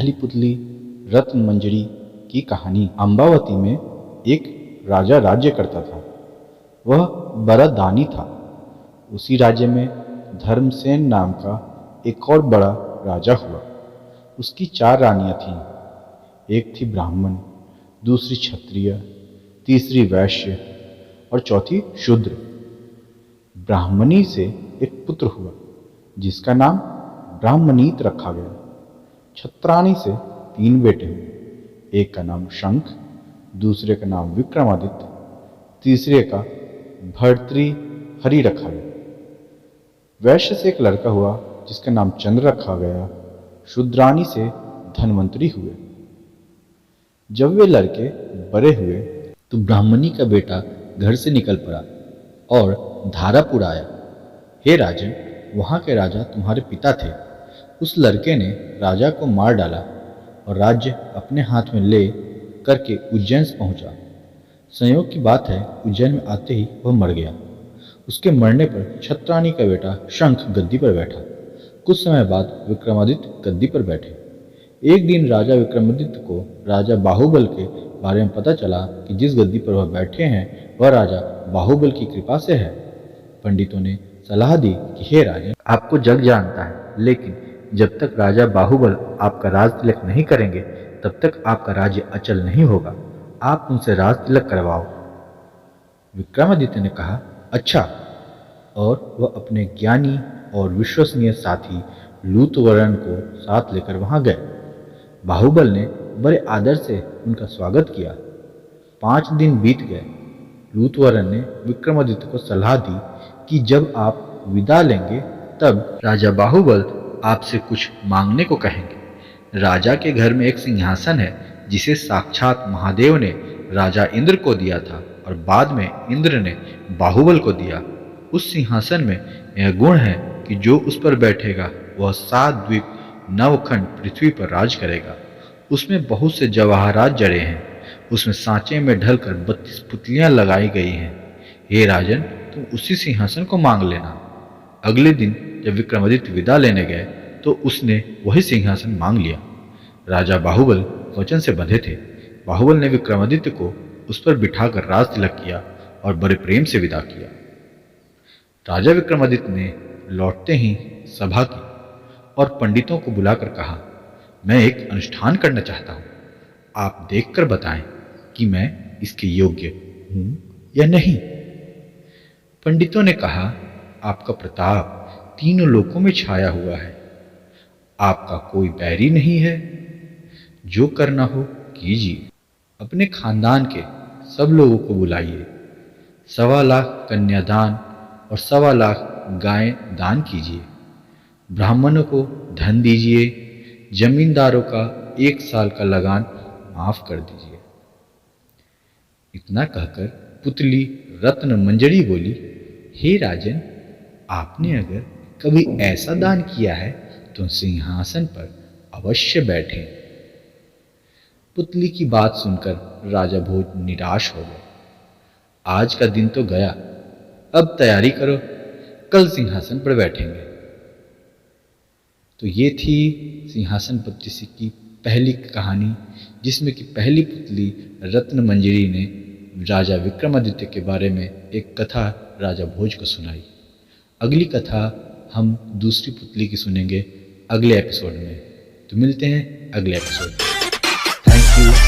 पहली पुतली रत्न मंजरी की कहानी। अम्बावती में एक राजा राज्य करता था। वह बड़ा दानी था। उसी राज्य में धर्मसेन नाम का एक और बड़ा राजा हुआ। उसकी 4 रानियां थीं। एक थी ब्राह्मण, दूसरी क्षत्रिय, तीसरी वैश्य और चौथी शूद्र। ब्राह्मणी से एक पुत्र हुआ जिसका नाम ब्राह्मणीत रखा गया। छत्राणी से 3 बेटे हुए। एक का नाम शंख, दूसरे का नाम विक्रमादित्य, तीसरे का भर्तृहरि रखा गया। वैश्य से एक लड़का हुआ जिसका नाम चंद्र रखा गया। शूद्राणी से धन्वंतरी हुए। जब वे लड़के बड़े हुए तो ब्राह्मणी का बेटा घर से निकल पड़ा और धारापुर आया। हे राजन, वहां के राजा तुम्हारे पिता थे। उस लड़के ने राजा को मार डाला और राज्य अपने हाथ में ले करके उज्जैन पहुंचा। संयोग की बात है, उज्जैन में आते ही वह मर गया। उसके मरने पर छत्राणी का बेटा शंख गद्दी पर बैठा। कुछ समय बाद विक्रमादित्य गद्दी पर बैठे। एक दिन राजा विक्रमादित्य को राजा बाहुबल के बारे में पता चला कि जिस गद्दी पर वह बैठे हैं वह राजा बाहुबल की कृपा से है। पंडितों ने सलाह दी कि हे राजन, आपको जग जानता है, लेकिन जब तक राजा बाहुबल आपका राज तिलक नहीं करेंगे तब तक आपका राज्य अचल नहीं होगा। आप उनसे राज तिलक करवाओ। विक्रमादित्य ने कहा, अच्छा। और वह अपने ज्ञानी और विश्वसनीय साथी लूतवरण को साथ लेकर वहां गए। बाहुबल ने बड़े आदर से उनका स्वागत किया। 5 दिन बीत गए। लूतवरण ने विक्रमादित्य को सलाह दी कि जब आप विदा लेंगे तब राजा बाहुबल आपसे कुछ मांगने को कहेंगे। राजा के घर में एक सिंहासन है जिसे साक्षात महादेव ने राजा इंद्र को दिया था और बाद में इंद्र ने बाहुबल को दिया। उस सिंहासन में यह गुण है कि जो उस पर बैठेगा वह 7 द्वीप नवखंड पृथ्वी पर राज करेगा। उसमें बहुत से जवाहरात जड़े हैं। उसमें सांचे में ढलकर 32 पुतलियां लगाई गई हैं। हे राजन, तुम उसी सिंहासन को मांग लेना। अगले दिन जब विक्रमादित्य विदा लेने गए तो उसने वही सिंहासन मांग लिया। राजा बाहुबल वचन से बंधे थे। बाहुबल ने विक्रमादित्य को उस पर बिठाकर राज तिलक किया और बड़े प्रेम से विदा किया। राजा विक्रमादित्य ने लौटते ही सभा की और पंडितों को बुलाकर कहा, मैं एक अनुष्ठान करना चाहता हूं। आप देखकर बताएं कि मैं इसके योग्य हूं या नहीं। पंडितों ने कहा, आपका प्रताप तीनों लोकों में छाया हुआ है। आपका कोई बैरी नहीं है। जो करना हो कीजिए। अपने खानदान के सब लोगों को बुलाइए। 1.25 लाख कन्यादान और 1.25 लाख गायें दान कीजिए। ब्राह्मणों को धन दीजिए। जमींदारों का 1 साल का लगान माफ कर दीजिए। इतना कहकर पुतली रत्न मंजरी बोली, हे राजन, आपने अगर कभी ऐसा दान किया है तो सिंहासन पर अवश्य बैठें। पुतली की बात सुनकर राजा भोज निराश हो गए। आज का दिन तो गया, अब तैयारी करो, कल सिंहासन पर बैठेंगे। तो ये थी सिंहासन पत्ती की पहली कहानी, जिसमें कि पहली पुतली रत्न मंजरी ने राजा विक्रमादित्य के बारे में एक कथा राजा भोज को सुनाई। अगली कथा हम दूसरी पुतली की सुनेंगे अगले एपिसोड में। तो मिलते हैं अगले एपिसोड में। Thank you.